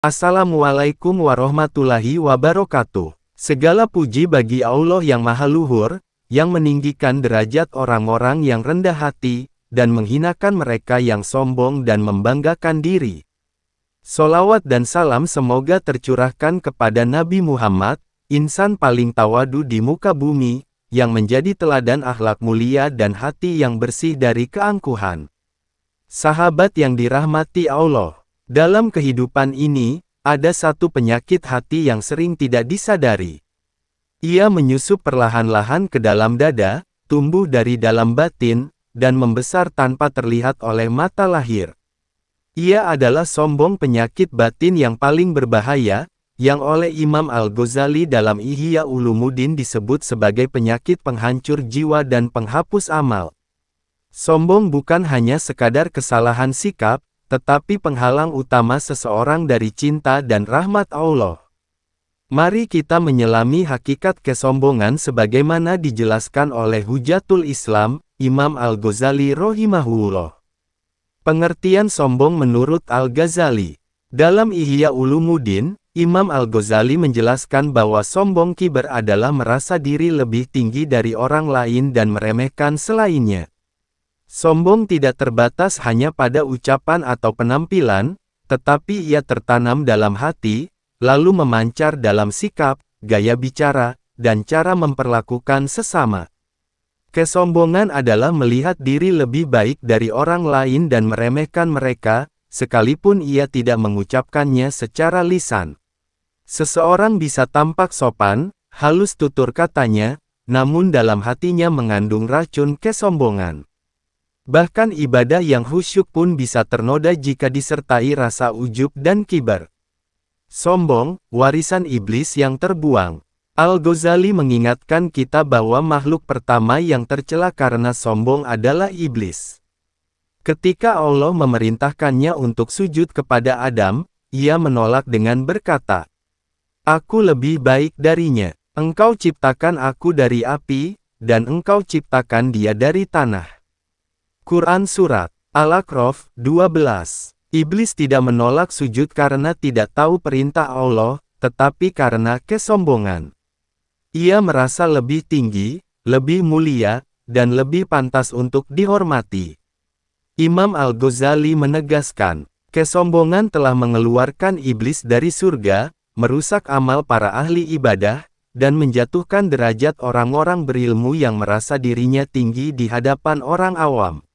Assalamualaikum warahmatullahi wabarakatuh. Segala puji bagi Allah yang Maha Luhur, yang meninggikan derajat orang-orang yang rendah hati, dan menghinakan mereka yang sombong dan membanggakan diri. Solawat dan salam semoga tercurahkan kepada Nabi Muhammad, insan paling tawadu di muka bumi, yang menjadi teladan akhlak mulia dan hati yang bersih dari keangkuhan. Sahabat yang dirahmati Allah. Dalam kehidupan ini, ada satu penyakit hati yang sering tidak disadari. Ia menyusup perlahan-lahan ke dalam dada, tumbuh dari dalam batin, dan membesar tanpa terlihat oleh mata lahir. Ia adalah sombong, penyakit batin yang paling berbahaya, yang oleh Imam Al-Ghazali dalam Ihya Ulumuddin disebut sebagai penyakit penghancur jiwa dan penghapus amal. Sombong bukan hanya sekadar kesalahan sikap, tetapi penghalang utama seseorang dari cinta dan rahmat Allah. Mari kita menyelami hakikat kesombongan sebagaimana dijelaskan oleh Hujatul Islam, Imam Al-Ghazali rahimahullah. Pengertian sombong menurut Al-Ghazali. Dalam Ihya Ulumuddin, Imam Al-Ghazali menjelaskan bahwa sombong kibar adalah merasa diri lebih tinggi dari orang lain dan meremehkan selainnya. Sombong tidak terbatas hanya pada ucapan atau penampilan, tetapi ia tertanam dalam hati, lalu memancar dalam sikap, gaya bicara, dan cara memperlakukan sesama. Kesombongan adalah melihat diri lebih baik dari orang lain dan meremehkan mereka, sekalipun ia tidak mengucapkannya secara lisan. Seseorang bisa tampak sopan, halus tutur katanya, namun dalam hatinya mengandung racun kesombongan. Bahkan ibadah yang khusyuk pun bisa ternoda jika disertai rasa ujub dan kibar. Sombong, warisan iblis yang terbuang. Al-Ghazali mengingatkan kita bahwa makhluk pertama yang tercela karena sombong adalah iblis. Ketika Allah memerintahkannya untuk sujud kepada Adam, ia menolak dengan berkata, "Aku lebih baik darinya. Engkau ciptakan aku dari api, dan engkau ciptakan dia dari tanah." Quran Surat Al-A'raf 12. Iblis tidak menolak sujud karena tidak tahu perintah Allah, tetapi karena kesombongan. Ia merasa lebih tinggi, lebih mulia, dan lebih pantas untuk dihormati. Imam Al-Ghazali menegaskan, kesombongan telah mengeluarkan iblis dari surga, merusak amal para ahli ibadah, dan menjatuhkan derajat orang-orang berilmu yang merasa dirinya tinggi di hadapan orang awam.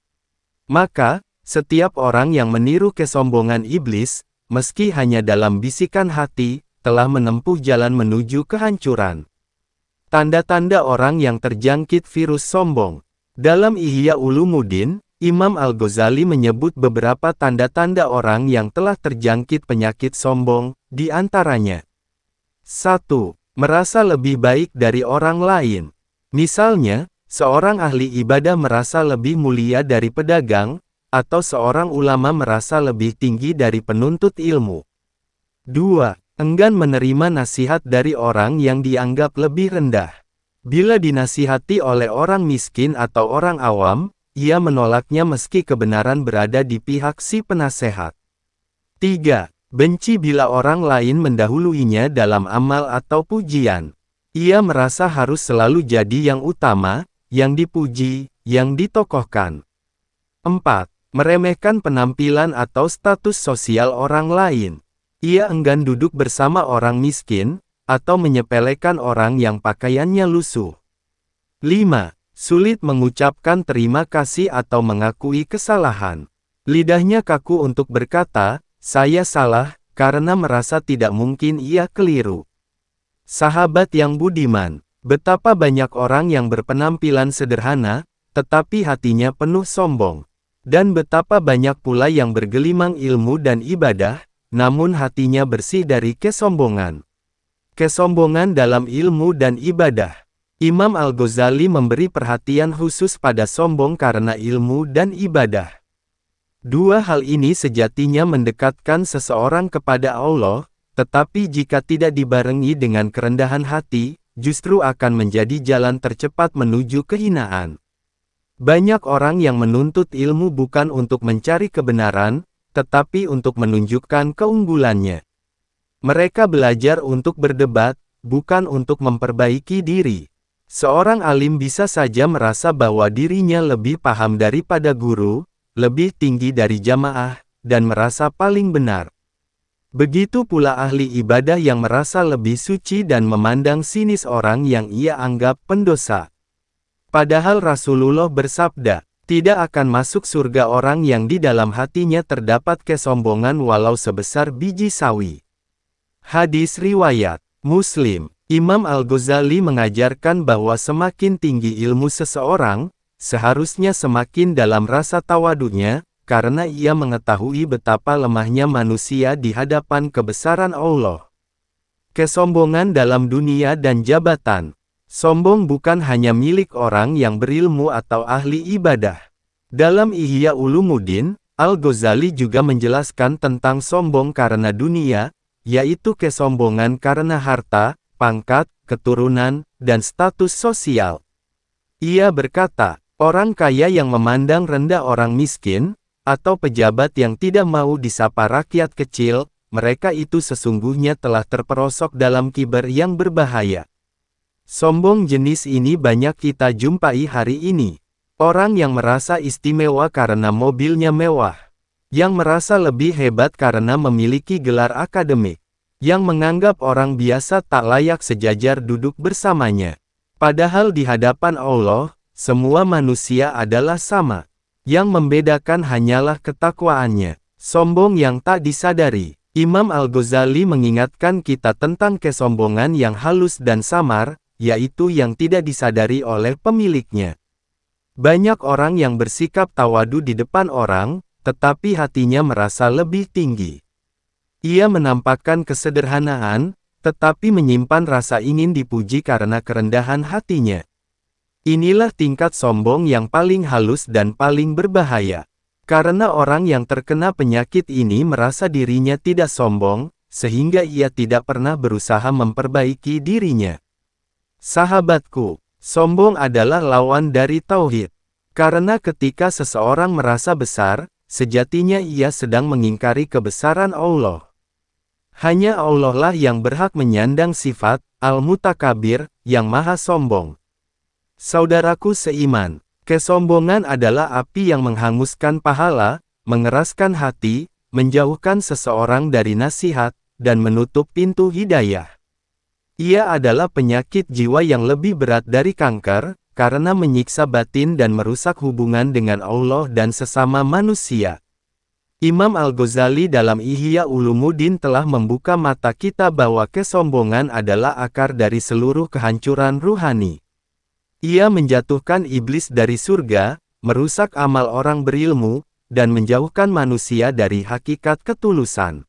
Maka, setiap orang yang meniru kesombongan iblis, meski hanya dalam bisikan hati, telah menempuh jalan menuju kehancuran. Tanda-tanda orang yang terjangkit virus sombong. Dalam Ihya Ulumuddin, Imam Al-Ghazali menyebut beberapa tanda-tanda orang yang telah terjangkit penyakit sombong, di antaranya. 1. Merasa lebih baik dari orang lain. Misalnya, seorang ahli ibadah merasa lebih mulia dari pedagang, atau seorang ulama merasa lebih tinggi dari penuntut ilmu. 2. Enggan menerima nasihat dari orang yang dianggap lebih rendah. Bila dinasihati oleh orang miskin atau orang awam, ia menolaknya meski kebenaran berada di pihak si penasehat. 3. Benci bila orang lain mendahuluinya dalam amal atau pujian. Ia merasa harus selalu jadi yang utama, yang dipuji, yang ditokohkan. 4. Meremehkan penampilan atau status sosial orang lain. Ia enggan duduk bersama orang miskin, atau menyepelekan orang yang pakaiannya lusuh. 5. Sulit mengucapkan terima kasih atau mengakui kesalahan. Lidahnya kaku untuk berkata, "Saya salah," karena merasa tidak mungkin ia keliru. Sahabat yang budiman. Betapa banyak orang yang berpenampilan sederhana, tetapi hatinya penuh sombong. Dan betapa banyak pula yang bergelimang ilmu dan ibadah, namun hatinya bersih dari kesombongan. Kesombongan dalam ilmu dan ibadah. Imam Al-Ghazali memberi perhatian khusus pada sombong karena ilmu dan ibadah. Dua hal ini sejatinya mendekatkan seseorang kepada Allah, tetapi jika tidak dibarengi dengan kerendahan hati, justru akan menjadi jalan tercepat menuju kehinaan. Banyak orang yang menuntut ilmu bukan untuk mencari kebenaran, tetapi untuk menunjukkan keunggulannya. Mereka belajar untuk berdebat, bukan untuk memperbaiki diri. Seorang alim bisa saja merasa bahwa dirinya lebih paham daripada guru, lebih tinggi dari jamaah, dan merasa paling benar. Begitu pula ahli ibadah yang merasa lebih suci dan memandang sinis orang yang ia anggap pendosa. Padahal Rasulullah bersabda, tidak akan masuk surga orang yang di dalam hatinya terdapat kesombongan walau sebesar biji sawi. Hadis riwayat Muslim. Imam Al-Ghazali mengajarkan bahwa semakin tinggi ilmu seseorang, seharusnya semakin dalam rasa tawadunya, karena ia mengetahui betapa lemahnya manusia di hadapan kebesaran Allah. Kesombongan dalam dunia dan jabatan. Sombong bukan hanya milik orang yang berilmu atau ahli ibadah. Dalam Ihya Ulumuddin, Al-Ghazali juga menjelaskan tentang sombong karena dunia, yaitu kesombongan karena harta, pangkat, keturunan, dan status sosial. Ia berkata, orang kaya yang memandang rendah orang miskin, atau pejabat yang tidak mau disapa rakyat kecil, mereka itu sesungguhnya telah terperosok dalam kibar yang berbahaya. Sombong jenis ini banyak kita jumpai hari ini. Orang yang merasa istimewa karena mobilnya mewah, yang merasa lebih hebat karena memiliki gelar akademik, yang menganggap orang biasa tak layak sejajar duduk bersamanya. Padahal di hadapan Allah, semua manusia adalah sama. Yang membedakan hanyalah ketakwaannya. Sombong yang tak disadari. Imam Al-Ghazali mengingatkan kita tentang kesombongan yang halus dan samar, yaitu yang tidak disadari oleh pemiliknya. Banyak orang yang bersikap tawadu di depan orang, tetapi hatinya merasa lebih tinggi. Ia menampakkan kesederhanaan, tetapi menyimpan rasa ingin dipuji karena kerendahan hatinya. Inilah tingkat sombong yang paling halus dan paling berbahaya. Karena orang yang terkena penyakit ini merasa dirinya tidak sombong, sehingga ia tidak pernah berusaha memperbaiki dirinya. Sahabatku, sombong adalah lawan dari tauhid. Karena ketika seseorang merasa besar, sejatinya ia sedang mengingkari kebesaran Allah. Hanya Allah lah yang berhak menyandang sifat Al-Mutakabir, yang maha sombong. Saudaraku seiman, kesombongan adalah api yang menghanguskan pahala, mengeraskan hati, menjauhkan seseorang dari nasihat, dan menutup pintu hidayah. Ia adalah penyakit jiwa yang lebih berat dari kanker, karena menyiksa batin dan merusak hubungan dengan Allah dan sesama manusia. Imam Al-Ghazali dalam Ihya Ulumuddin telah membuka mata kita bahwa kesombongan adalah akar dari seluruh kehancuran ruhani. Ia menjatuhkan iblis dari surga, merusak amal orang berilmu, dan menjauhkan manusia dari hakikat ketulusan.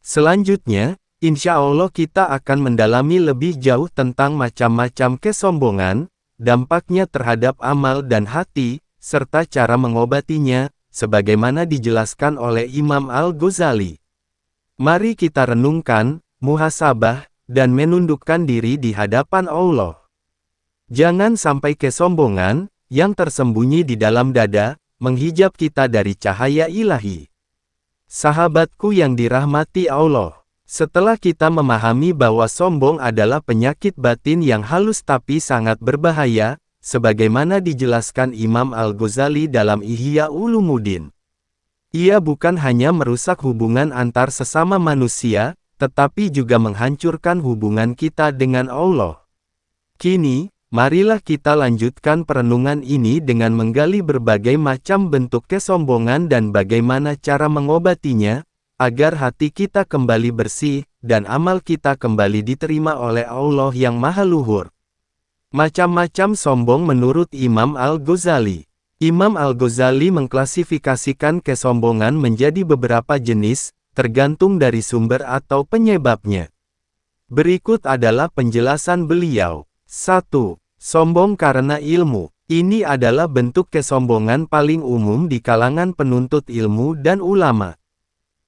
Selanjutnya, insya Allah kita akan mendalami lebih jauh tentang macam-macam kesombongan, dampaknya terhadap amal dan hati, serta cara mengobatinya, sebagaimana dijelaskan oleh Imam Al-Ghazali. Mari kita renungkan, muhasabah, dan menundukkan diri di hadapan Allah. Jangan sampai kesombongan, yang tersembunyi di dalam dada, menghijab kita dari cahaya ilahi. Sahabatku yang dirahmati Allah, setelah kita memahami bahwa sombong adalah penyakit batin yang halus tapi sangat berbahaya, sebagaimana dijelaskan Imam Al-Ghazali dalam Ihya Ulumuddin. Ia bukan hanya merusak hubungan antar sesama manusia, tetapi juga menghancurkan hubungan kita dengan Allah. Kini, marilah kita lanjutkan perenungan ini dengan menggali berbagai macam bentuk kesombongan dan bagaimana cara mengobatinya, agar hati kita kembali bersih, dan amal kita kembali diterima oleh Allah yang Maha Luhur. Macam-macam sombong menurut Imam Al-Ghazali. Imam Al-Ghazali mengklasifikasikan kesombongan menjadi beberapa jenis, tergantung dari sumber atau penyebabnya. Berikut adalah penjelasan beliau. 1. Sombong karena ilmu. Ini adalah bentuk kesombongan paling umum di kalangan penuntut ilmu dan ulama.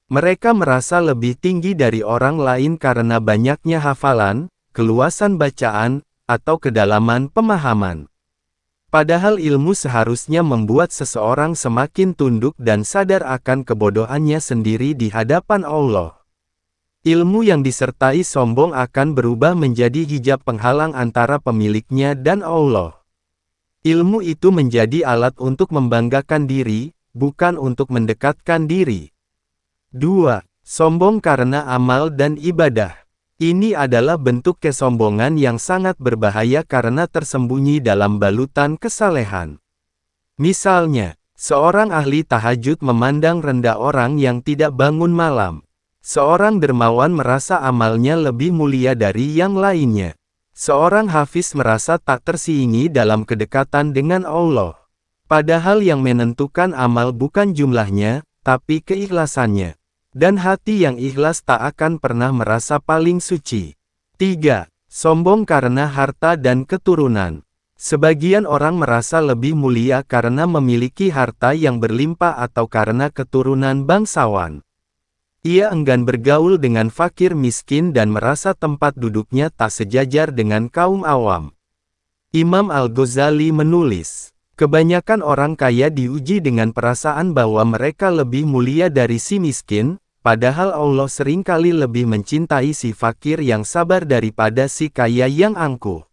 Mereka merasa lebih tinggi dari orang lain karena banyaknya hafalan, keluasan bacaan, atau kedalaman pemahaman. Padahal ilmu seharusnya membuat seseorang semakin tunduk dan sadar akan kebodohannya sendiri di hadapan Allah. Ilmu yang disertai sombong akan berubah menjadi hijab penghalang antara pemiliknya dan Allah. Ilmu itu menjadi alat untuk membanggakan diri, bukan untuk mendekatkan diri. 2. Sombong karena amal dan ibadah. Ini adalah bentuk kesombongan yang sangat berbahaya karena tersembunyi dalam balutan kesalehan. Misalnya, seorang ahli tahajud memandang rendah orang yang tidak bangun malam. Seorang dermawan merasa amalnya lebih mulia dari yang lainnya. Seorang hafiz merasa tak tersiingi dalam kedekatan dengan Allah. Padahal yang menentukan amal bukan jumlahnya, tapi keikhlasannya. Dan hati yang ikhlas tak akan pernah merasa paling suci. 3. Sombong karena harta dan keturunan. Sebagian orang merasa lebih mulia karena memiliki harta yang berlimpah atau karena keturunan bangsawan. Ia enggan bergaul dengan fakir miskin dan merasa tempat duduknya tak sejajar dengan kaum awam. Imam Al-Ghazali menulis, kebanyakan orang kaya diuji dengan perasaan bahwa mereka lebih mulia dari si miskin, padahal Allah seringkali lebih mencintai si fakir yang sabar daripada si kaya yang angkuh.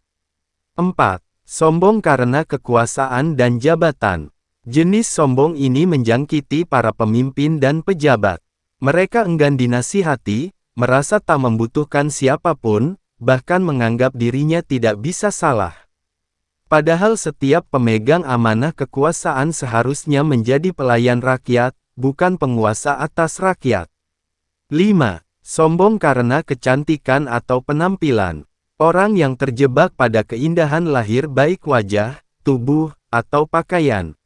4. Sombong karena kekuasaan dan jabatan. Jenis sombong ini menjangkiti para pemimpin dan pejabat. Mereka enggan dinasihati, merasa tak membutuhkan siapapun, bahkan menganggap dirinya tidak bisa salah. Padahal setiap pemegang amanah kekuasaan seharusnya menjadi pelayan rakyat, bukan penguasa atas rakyat. 5. Sombong karena kecantikan atau penampilan. Orang yang terjebak pada keindahan lahir baik wajah, tubuh, atau pakaian,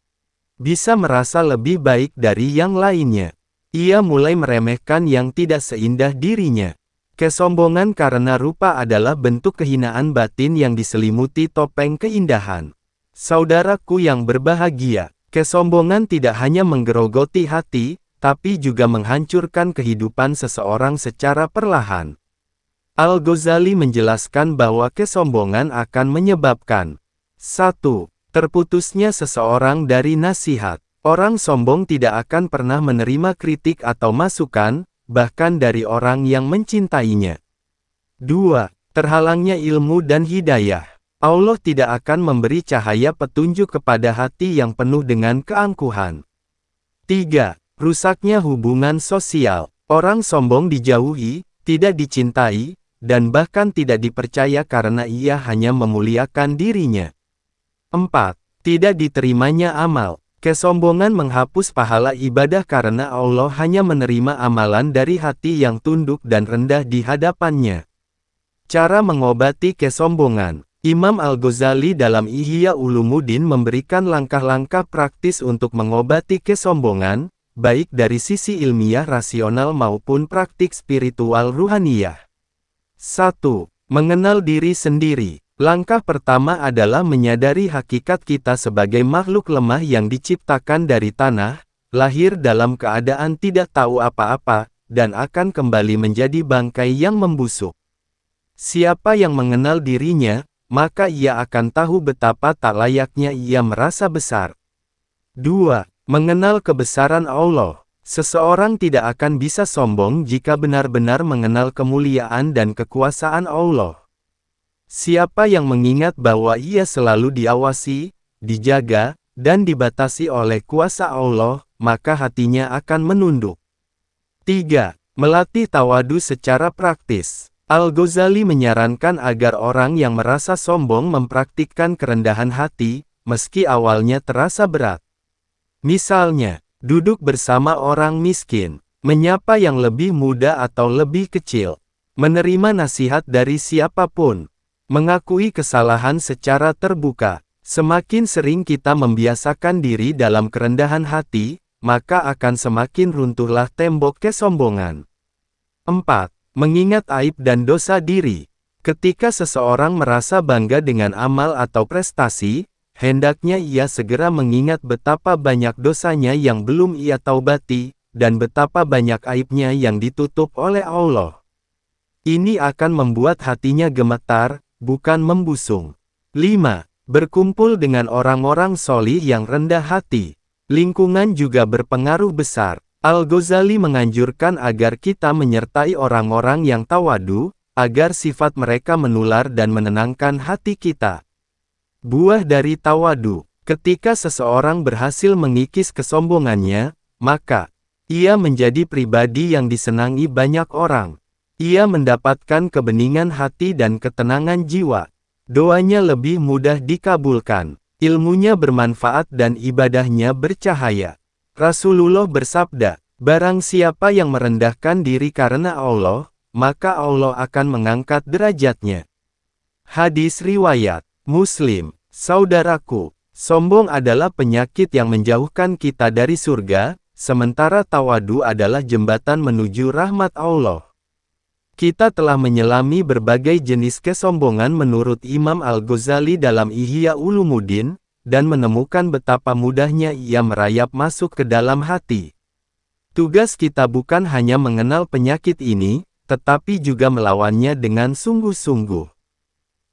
bisa merasa lebih baik dari yang lainnya. Ia mulai meremehkan yang tidak seindah dirinya. Kesombongan karena rupa adalah bentuk kehinaan batin yang diselimuti topeng keindahan. Saudaraku yang berbahagia, kesombongan tidak hanya menggerogoti hati, tapi juga menghancurkan kehidupan seseorang secara perlahan. Al-Ghazali menjelaskan bahwa kesombongan akan menyebabkan 1. Terputusnya seseorang dari nasihat. Orang sombong tidak akan pernah menerima kritik atau masukan, bahkan dari orang yang mencintainya. 2. Terhalangnya ilmu dan hidayah. Allah tidak akan memberi cahaya petunjuk kepada hati yang penuh dengan keangkuhan. 3. Rusaknya hubungan sosial. Orang sombong dijauhi, tidak dicintai, dan bahkan tidak dipercaya karena ia hanya memuliakan dirinya. 4. Tidak diterimanya amal. Kesombongan menghapus pahala ibadah karena Allah hanya menerima amalan dari hati yang tunduk dan rendah di hadapannya. Cara mengobati kesombongan. Imam Al-Ghazali dalam Ihya Ulumuddin memberikan langkah-langkah praktis untuk mengobati kesombongan, baik dari sisi ilmiah rasional maupun praktik spiritual ruhaniyah. 1. Mengenal diri sendiri. Langkah pertama adalah menyadari hakikat kita sebagai makhluk lemah yang diciptakan dari tanah, lahir dalam keadaan tidak tahu apa-apa, dan akan kembali menjadi bangkai yang membusuk. Siapa yang mengenal dirinya, maka ia akan tahu betapa tak layaknya ia merasa besar. 2. Mengenal kebesaran Allah. Seseorang tidak akan bisa sombong jika benar-benar mengenal kemuliaan dan kekuasaan Allah. Siapa yang mengingat bahwa ia selalu diawasi, dijaga, dan dibatasi oleh kuasa Allah, maka hatinya akan menunduk. 3. Melatih tawadu secara praktis. Al-Ghazali menyarankan agar orang yang merasa sombong mempraktikkan kerendahan hati, meski awalnya terasa berat. Misalnya, duduk bersama orang miskin, menyapa yang lebih muda atau lebih kecil, menerima nasihat dari siapapun, mengakui kesalahan secara terbuka. Semakin sering kita membiasakan diri dalam kerendahan hati, maka akan semakin runtuhlah tembok kesombongan. 4. Mengingat aib dan dosa diri. Ketika seseorang merasa bangga dengan amal atau prestasi, hendaknya ia segera mengingat betapa banyak dosanya yang belum ia taubati, dan betapa banyak aibnya yang ditutup oleh Allah. Ini akan membuat hatinya gemetar, bukan membusung. 5. Berkumpul dengan orang-orang solih yang rendah hati. Lingkungan juga berpengaruh besar. Al-Ghazali menganjurkan agar kita menyertai orang-orang yang tawadu, agar sifat mereka menular dan menenangkan hati kita. Buah dari tawadu. Ketika seseorang berhasil mengikis kesombongannya, maka ia menjadi pribadi yang disenangi banyak orang. Ia mendapatkan kebeningan hati dan ketenangan jiwa. Doanya lebih mudah dikabulkan. Ilmunya bermanfaat dan ibadahnya bercahaya. Rasulullah bersabda, barang siapa yang merendahkan diri karena Allah, maka Allah akan mengangkat derajatnya. Hadis riwayat Muslim. Saudaraku, sombong adalah penyakit yang menjauhkan kita dari surga, sementara tawadu adalah jembatan menuju rahmat Allah. Kita telah menyelami berbagai jenis kesombongan menurut Imam Al-Ghazali dalam Ihya Ulumuddin, dan menemukan betapa mudahnya ia merayap masuk ke dalam hati. Tugas kita bukan hanya mengenal penyakit ini, tetapi juga melawannya dengan sungguh-sungguh.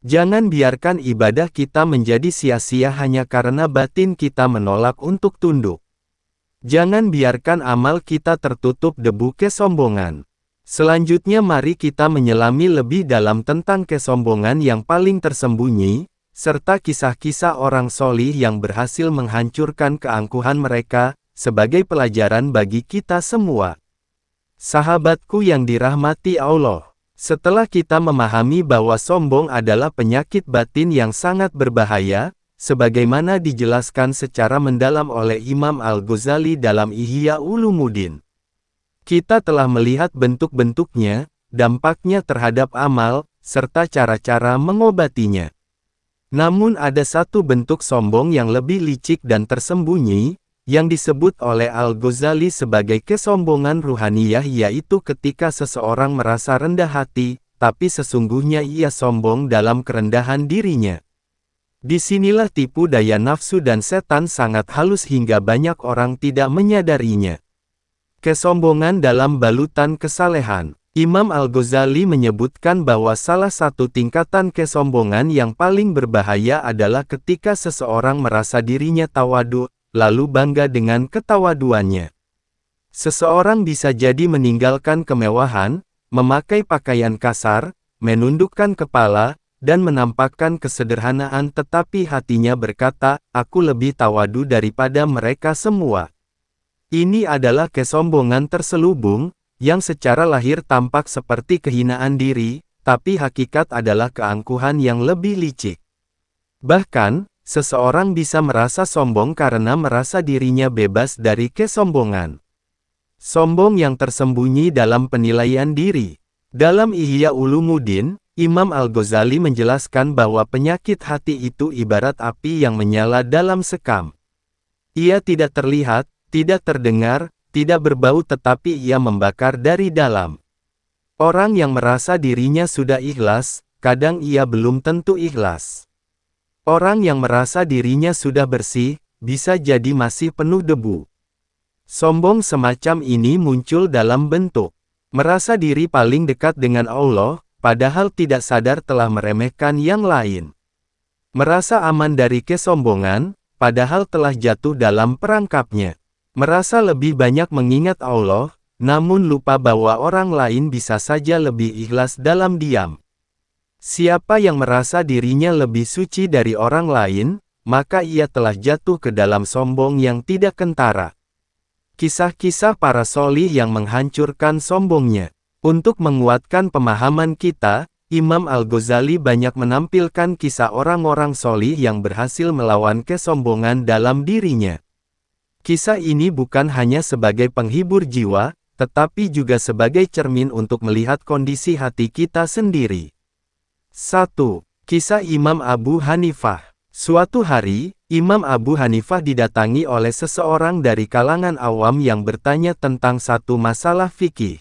Jangan biarkan ibadah kita menjadi sia-sia hanya karena batin kita menolak untuk tunduk. Jangan biarkan amal kita tertutup debu kesombongan. Selanjutnya mari kita menyelami lebih dalam tentang kesombongan yang paling tersembunyi, serta kisah-kisah orang solih yang berhasil menghancurkan keangkuhan mereka, sebagai pelajaran bagi kita semua. Sahabatku yang dirahmati Allah, setelah kita memahami bahwa sombong adalah penyakit batin yang sangat berbahaya, sebagaimana dijelaskan secara mendalam oleh Imam Al-Ghazali dalam Ihya Ulumuddin. Kita telah melihat bentuk-bentuknya, dampaknya terhadap amal, serta cara-cara mengobatinya. Namun ada satu bentuk sombong yang lebih licik dan tersembunyi, yang disebut oleh Al-Ghazali sebagai kesombongan ruhaniyah, yaitu ketika seseorang merasa rendah hati, tapi sesungguhnya ia sombong dalam kerendahan dirinya. Disinilah tipu daya nafsu dan setan sangat halus hingga banyak orang tidak menyadarinya. Kesombongan dalam balutan kesalehan. Imam Al-Ghazali menyebutkan bahwa salah satu tingkatan kesombongan yang paling berbahaya adalah ketika seseorang merasa dirinya tawadu, lalu bangga dengan ketawaduannya. Seseorang bisa jadi meninggalkan kemewahan, memakai pakaian kasar, menundukkan kepala, dan menampakkan kesederhanaan, tetapi hatinya berkata, "Aku lebih tawadu daripada mereka semua." Ini adalah kesombongan terselubung, yang secara lahir tampak seperti kehinaan diri, tapi hakikat adalah keangkuhan yang lebih licik. Bahkan, seseorang bisa merasa sombong karena merasa dirinya bebas dari kesombongan. Sombong yang tersembunyi dalam penilaian diri. Dalam Ihya Ulumuddin, Imam Al-Ghazali menjelaskan bahwa penyakit hati itu ibarat api yang menyala dalam sekam. Ia tidak terlihat, tidak terdengar, tidak berbau, tetapi ia membakar dari dalam. Orang yang merasa dirinya sudah ikhlas, kadang ia belum tentu ikhlas. Orang yang merasa dirinya sudah bersih, bisa jadi masih penuh debu. Sombong semacam ini muncul dalam bentuk merasa diri paling dekat dengan Allah, padahal tidak sadar telah meremehkan yang lain. Merasa aman dari kesombongan, padahal telah jatuh dalam perangkapnya. Merasa lebih banyak mengingat Allah, namun lupa bahwa orang lain bisa saja lebih ikhlas dalam diam. Siapa yang merasa dirinya lebih suci dari orang lain, maka ia telah jatuh ke dalam sombong yang tidak kentara. Kisah-kisah para solih yang menghancurkan sombongnya. Untuk menguatkan pemahaman kita, Imam Al-Ghazali banyak menampilkan kisah orang-orang solih yang berhasil melawan kesombongan dalam dirinya. Kisah ini bukan hanya sebagai penghibur jiwa, tetapi juga sebagai cermin untuk melihat kondisi hati kita sendiri. 1. Kisah Imam Abu Hanifah. Suatu hari, Imam Abu Hanifah didatangi oleh seseorang dari kalangan awam yang bertanya tentang satu masalah fikih.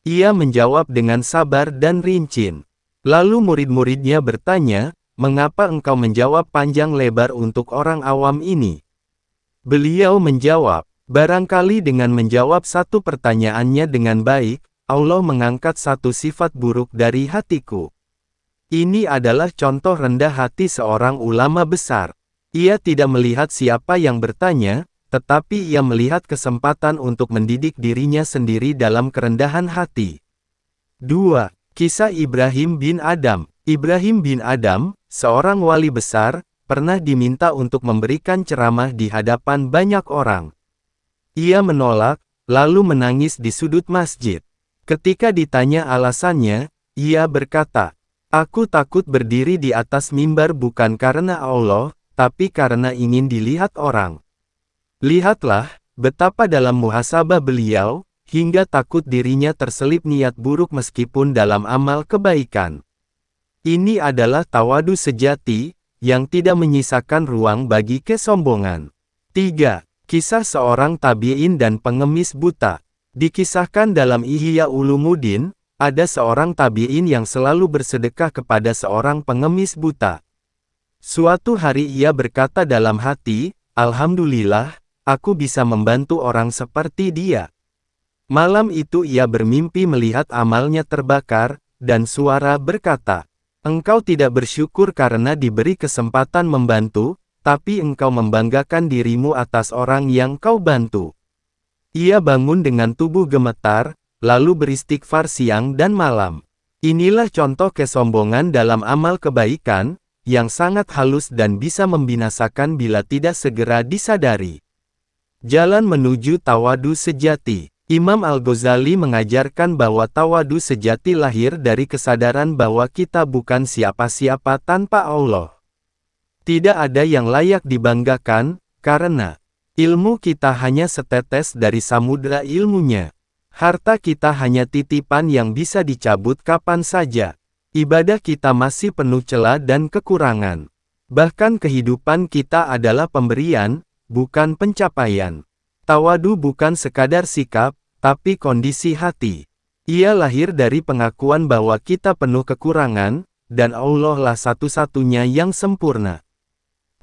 Ia menjawab dengan sabar dan rinci. Lalu murid-muridnya bertanya, "Mengapa engkau menjawab panjang lebar untuk orang awam ini?" Beliau menjawab, "Barangkali dengan menjawab satu pertanyaannya dengan baik, Allah mengangkat satu sifat buruk dari hatiku." Ini adalah contoh rendah hati seorang ulama besar. Ia tidak melihat siapa yang bertanya, tetapi ia melihat kesempatan untuk mendidik dirinya sendiri dalam kerendahan hati. 2. Kisah Ibrahim bin Adham. Ibrahim bin Adham, seorang wali besar, pernah diminta untuk memberikan ceramah di hadapan banyak orang. Ia menolak, lalu menangis di sudut masjid. Ketika ditanya alasannya, ia berkata, "Aku takut berdiri di atas mimbar bukan karena Allah, tapi karena ingin dilihat orang." Lihatlah, betapa dalam muhasabah beliau, hingga takut dirinya terselip niat buruk meskipun dalam amal kebaikan. Ini adalah tawadu sejati, yang tidak menyisakan ruang bagi kesombongan. 3. Kisah seorang tabi'in dan pengemis buta. Dikisahkan dalam Ihya Ulumuddin, ada seorang tabi'in yang selalu bersedekah kepada seorang pengemis buta. Suatu hari ia berkata dalam hati, "Alhamdulillah, aku bisa membantu orang seperti dia." Malam itu ia bermimpi melihat amalnya terbakar, dan suara berkata, "Engkau tidak bersyukur karena diberi kesempatan membantu, tapi engkau membanggakan dirimu atas orang yang kau bantu." Ia bangun dengan tubuh gemetar, lalu beristighfar siang dan malam. Inilah contoh kesombongan dalam amal kebaikan, yang sangat halus dan bisa membinasakan bila tidak segera disadari. Jalan menuju tawadu sejati. Imam Al-Ghazali mengajarkan bahwa tawadu sejati lahir dari kesadaran bahwa kita bukan siapa-siapa tanpa Allah. Tidak ada yang layak dibanggakan, karena ilmu kita hanya setetes dari samudera ilmunya. Harta kita hanya titipan yang bisa dicabut kapan saja. Ibadah kita masih penuh celah dan kekurangan. Bahkan kehidupan kita adalah pemberian, bukan pencapaian. Tawadu bukan sekadar sikap, tapi kondisi hati. Ia lahir dari pengakuan bahwa kita penuh kekurangan, dan Allah lah satu-satunya yang sempurna.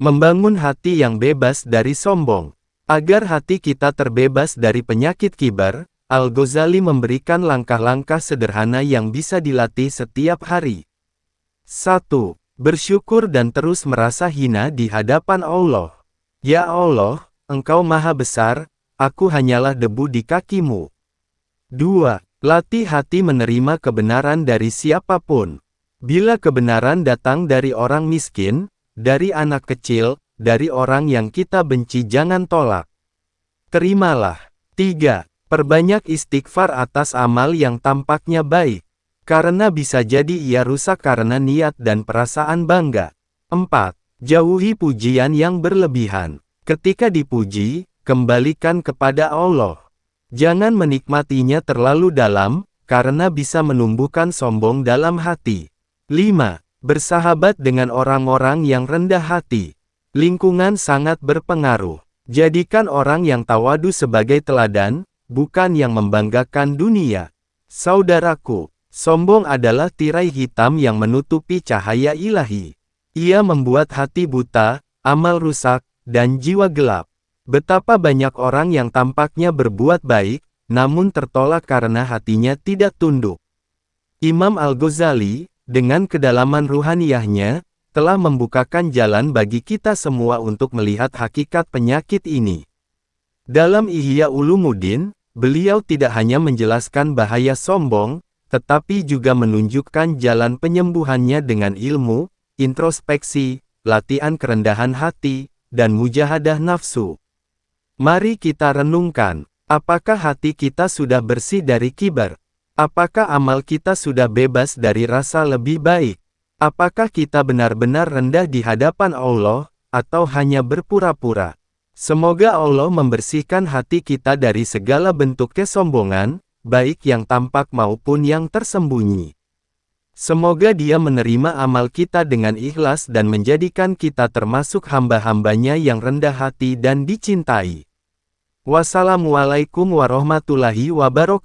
Membangun hati yang bebas dari sombong. Agar hati kita terbebas dari penyakit kibar, Al-Ghazali memberikan langkah-langkah sederhana yang bisa dilatih setiap hari. 1. Bersyukur dan terus merasa hina di hadapan Allah. Ya Allah, Engkau Maha Besar, aku hanyalah debu di kakimu. 2. Latih hati menerima kebenaran dari siapapun. Bila kebenaran datang dari orang miskin, dari anak kecil, dari orang yang kita benci, jangan tolak. Terimalah. 3. Perbanyak istighfar atas amal yang tampaknya baik. Karena bisa jadi ia rusak karena niat dan perasaan bangga. 4. Jauhi pujian yang berlebihan. Ketika dipuji, kembalikan kepada Allah. Jangan menikmatinya terlalu dalam, karena bisa menumbuhkan sombong dalam hati. 5. Bersahabat dengan orang-orang yang rendah hati. Lingkungan sangat berpengaruh. Jadikan orang yang tawadu sebagai teladan, bukan yang membanggakan dunia. Saudaraku, sombong adalah tirai hitam yang menutupi cahaya ilahi. Ia membuat hati buta, amal rusak, dan jiwa gelap. Betapa banyak orang yang tampaknya berbuat baik, namun tertolak karena hatinya tidak tunduk. Imam Al-Ghazali, dengan kedalaman ruhaniyahnya, telah membukakan jalan bagi kita semua untuk melihat hakikat penyakit ini. Dalam Ihya Ulumuddin, beliau tidak hanya menjelaskan bahaya sombong, tetapi juga menunjukkan jalan penyembuhannya dengan ilmu, introspeksi, latihan kerendahan hati, dan mujahadah nafsu. Mari kita renungkan, apakah hati kita sudah bersih dari kibar? Apakah amal kita sudah bebas dari rasa lebih baik? Apakah kita benar-benar rendah di hadapan Allah, atau hanya berpura-pura? Semoga Allah membersihkan hati kita dari segala bentuk kesombongan, baik yang tampak maupun yang tersembunyi. Semoga Dia menerima amal kita dengan ikhlas dan menjadikan kita termasuk hamba-hambanya yang rendah hati dan dicintai. Wassalamualaikum warahmatullahi wabarakatuh.